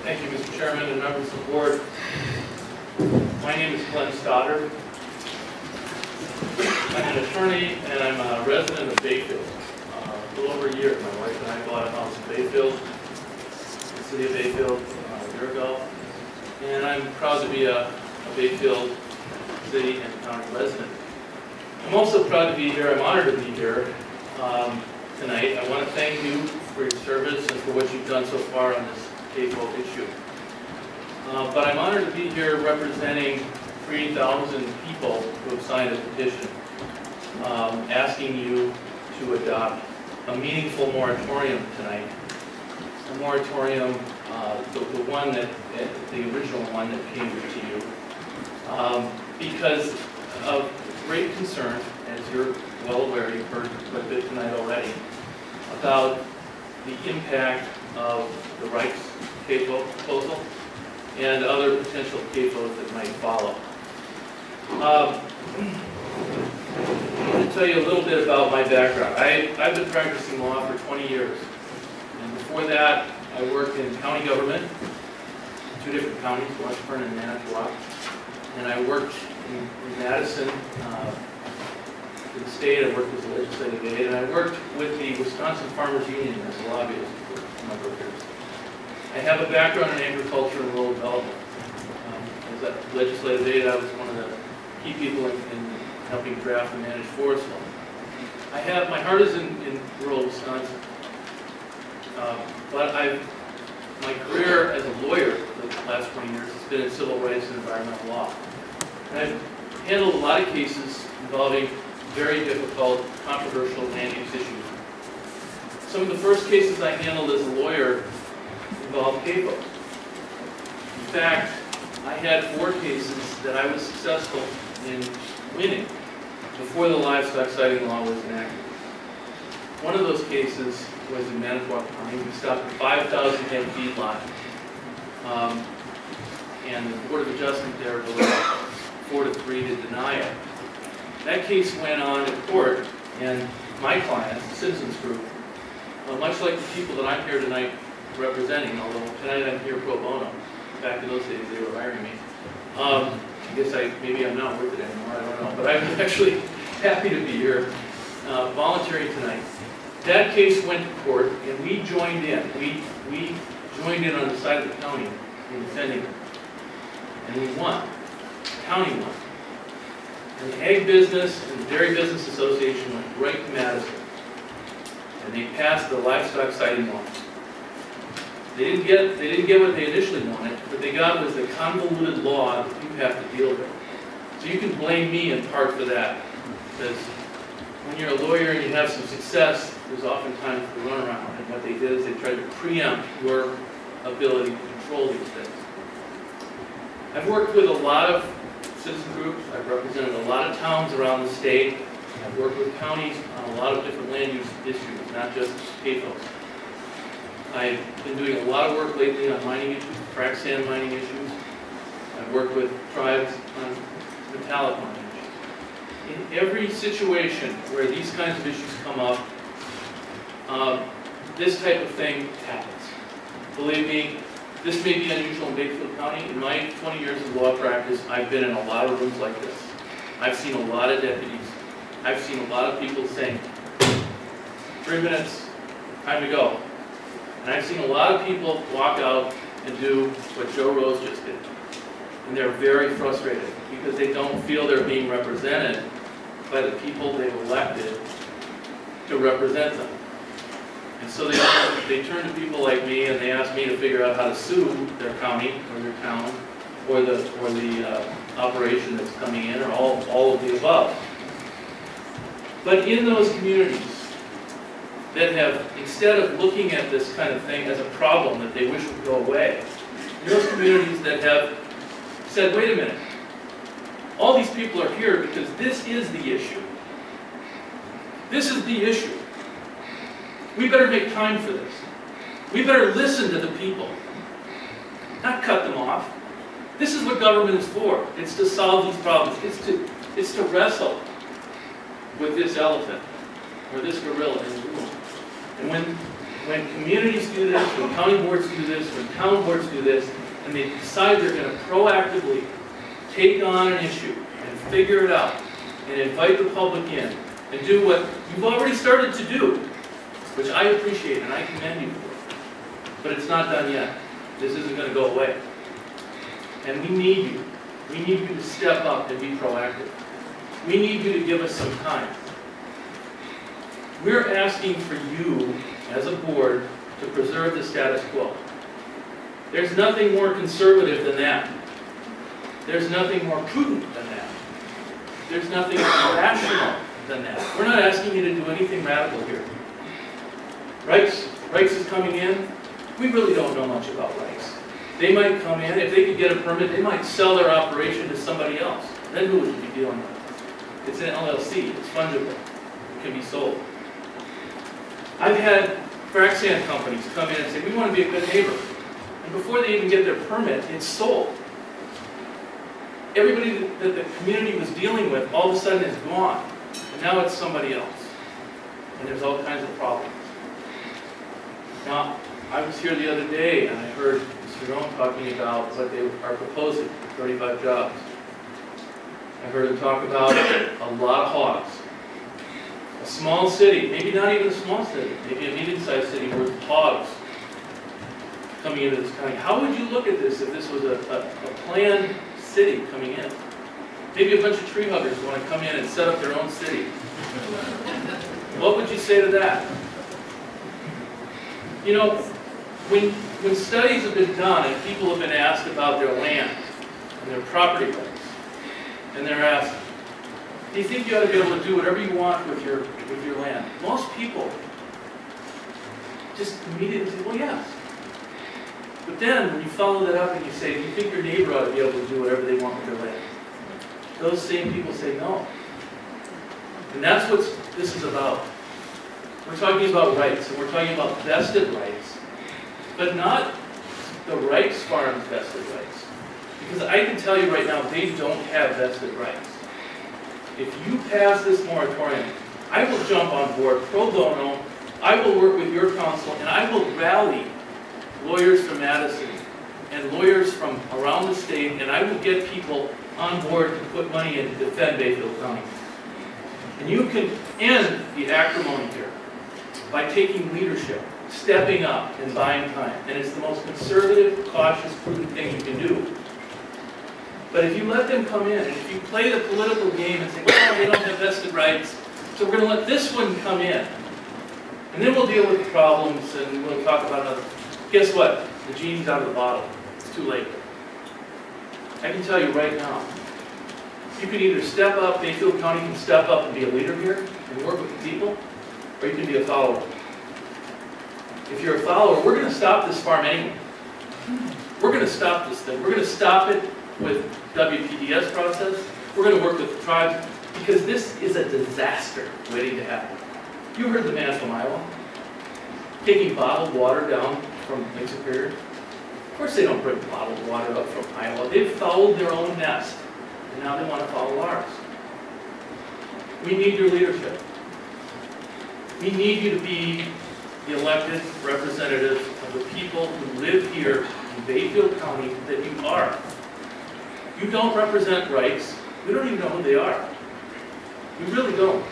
Thank you, Mr. Chairman and members of the board. My name is Stoddard. I'm an attorney and I'm a resident of Bayfield. A little over a year, my wife and I bought a house in Bayfield, the city of Bayfield, a year ago. And I'm proud to be a Bayfield city and county resident. I'm also proud to be here. I'm honored to be here tonight. I want to thank you for your service and for what you've done so far on this K-12 issue. But I'm honored to be here representing 3,000 people who have signed a petition asking you to adopt a meaningful moratorium tonight. A moratorium, the one that, the original one that came to you, because of great concern, as you're well aware, you've heard quite a bit tonight already, about the impact of the Rights K-12 proposal and other potential K-12s that might follow. I want to tell you a little bit about my background. I've been practicing law for 20 years. And before that, I worked in county government, two different counties, Washburn and Manitowoc. And I worked in Madison, in the state. I worked as a legislative aide, and I worked with the Wisconsin Farmers Union as a lobbyist for a number of years. I have a background in agriculture and rural development. As a legislative aide, I was one of the key people in helping draft and manage forest law. My heart is in rural Wisconsin. But my career as a lawyer for the last 20 years has been in civil rights and environmental law. And I've handled a lot of cases involving very difficult, controversial land use issues. Some of the first cases I handled as a lawyer involved K-12. In fact, I had 4 cases that I was successful in winning before the livestock sighting law was enacted. One of those cases was in Manitowoc County. We stopped a 5,000 head feedlot, and the Board of Adjustment there voted 4-3 to deny it. That case went on in court, and my clients, the citizens group, much like the people that I'm here tonight representing, although tonight I'm here pro bono. Back in those days, they were hiring me. I guess maybe I'm not worth it anymore, I don't know. But I'm actually happy to be here, volunteering tonight. That case went to court, and we joined in. We joined in on the side of the county in defending it. And we won. The county won. And the Ag Business and the Dairy Business Association went right to Madison. And they passed the livestock sighting law. They didn't get what they initially wanted. What they got was the convoluted law that you have to deal with. So you can blame me in part for that. Because when you're a lawyer and you have some success, there's oftentimes the runaround. And what they did is they tried to preempt your ability to control these things. I've worked with a lot of citizen groups. I've represented a lot of towns around the state. I've worked with counties on a lot of different land use issues, not just K-12. I've been doing a lot of work lately on mining issues, frac sand mining issues. I've worked with tribes on metallic mining issues. In every situation where these kinds of issues come up, this type of thing happens. Believe me, this may be unusual in Bayfield County. In my 20 years of law practice, I've been in a lot of rooms like this. I've seen a lot of deputies. I've seen a lot of people saying, 3 minutes, time to go. And I've seen a lot of people walk out and do what Joe Rose just did. And they're very frustrated because they don't feel they're being represented by the people they've elected to represent them. And so they turn to people like me and they ask me to figure out how to sue their county or their town or the operation that's coming in, or all of the above. But in those communities that have, instead of looking at this kind of thing as a problem that they wish would go away, in those communities that have said, wait a minute, all these people are here because this is the issue. This is the issue. We better make time for this. We better listen to the people, not cut them off. This is what government is for. It's to solve these problems. It's to wrestle with this elephant or this gorilla in the room. And when when communities do this, when county boards do this, when town boards do this, and they decide they're going to proactively take on an issue and figure it out and invite the public in and do what you've already started to do, which I appreciate and I commend you for, but it's not done yet. This isn't going to go away. And we need you. We need you to step up and be proactive. We need you to give us some time. We're asking for you, as a board, to preserve the status quo. There's nothing more conservative than that. There's nothing more prudent than that. There's nothing more rational than that. We're not asking you to do anything radical here. Rights is coming in. We really don't know much about rights. They might come in, if they could get a permit, they might sell their operation to somebody else. Then who would you be dealing with? It's an LLC, it's fungible, it can be sold. I've had frac sand companies come in and say, we want to be a good neighbor. And before they even get their permit, it's sold. Everybody that the community was dealing with all of a sudden is gone. And now it's somebody else. And there's all kinds of problems. Now, I was here the other day and I heard Mr. Rohn talking about what they are proposing, 35 jobs. I heard him talk about a lot of hogs. A small city, maybe not even a small city, maybe a medium-sized city with hogs coming into this county. How would you look at this if this was a planned city coming in? Maybe a bunch of tree huggers want to come in and set up their own city. What would you say to that? You know, when studies have been done and people have been asked about their land and their property rights, and they're asked, do you think you ought to be able to do whatever you want with your land? Most people just immediately say, well, yes. But then when you follow that up and you say, do you think your neighbor ought to be able to do whatever they want with their land? Those same people say no. And that's what this is about. We're talking about rights, and we're talking about vested rights, but not the rights farm's vested rights. Because I can tell you right now, they don't have vested rights. If you pass this moratorium, I will jump on board pro bono, I will work with your council, and I will rally lawyers from Madison and lawyers from around the state, and I will get people on board to put money in to defend Bayfield County. And you can end the acrimony here by taking leadership, stepping up and buying time. And it's the most conservative, cautious, prudent thing you can do. But if you let them come in, and if you play the political game and say, well, they don't have vested rights, so we're going to let this one come in. And then we'll deal with the problems and we'll talk about another. Guess what? The genie's out of the bottle. It's too late. I can tell you right now, you can either step up, Bayfield County can step up and be a leader here and work with the people, or you can be a follower. If you're a follower, we're going to stop this farm anyway. We're going to stop this thing. We're going to stop it with WPDS process. We're going to work with the tribes because this is a disaster waiting to happen. You heard the man from Iowa taking bottled water down from Lake Superior. Of course they don't bring bottled water up from Iowa. They've fouled their own nest, and now they want to foul ours. We need your leadership. We need you to be the elected representatives of the people who live here in Bayfield County that you are. You don't represent rights. We don't even know who they are. We really don't.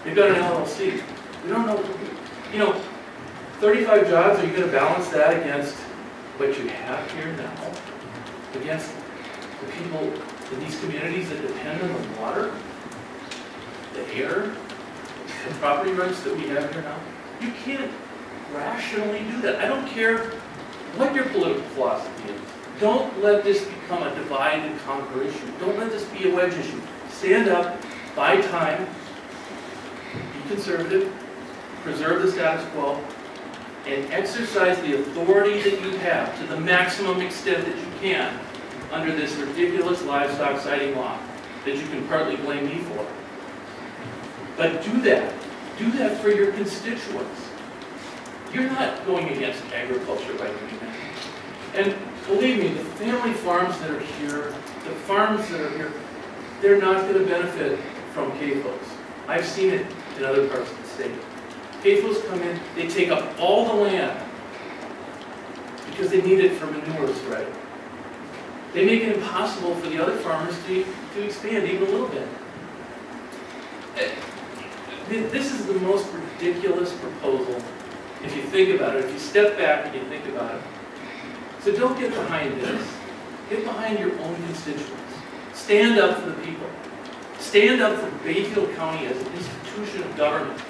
They've got an LLC. We don't know. You know, 35 jobs, are you going to balance that against what you have here now? Against the people in these communities that depend on the water, the air, the property rights that we have here now? You can't rationally do that. I don't care what your political philosophy is. Don't let this become a divide and conquer issue. Don't let this be a wedge issue. Stand up, buy time, be conservative, preserve the status quo, and exercise the authority that you have to the maximum extent that you can under this ridiculous livestock sighting law that you can partly blame me for. But do that. Do that for your constituents. You're not going against agriculture by doing that. And believe me, the family farms that are here, the farms that are here, they're not going to benefit from CAFOs. I've seen it in other parts of the state. Bayfields come in, they take up all the land because they need it for manure spread. They make it impossible for the other farmers to expand even a little bit. This is the most ridiculous proposal if you think about it, if you step back and you think about it. So don't get behind this. Get behind your own constituents. Stand up for the people. Stand up for Bayfield County as an institution of government.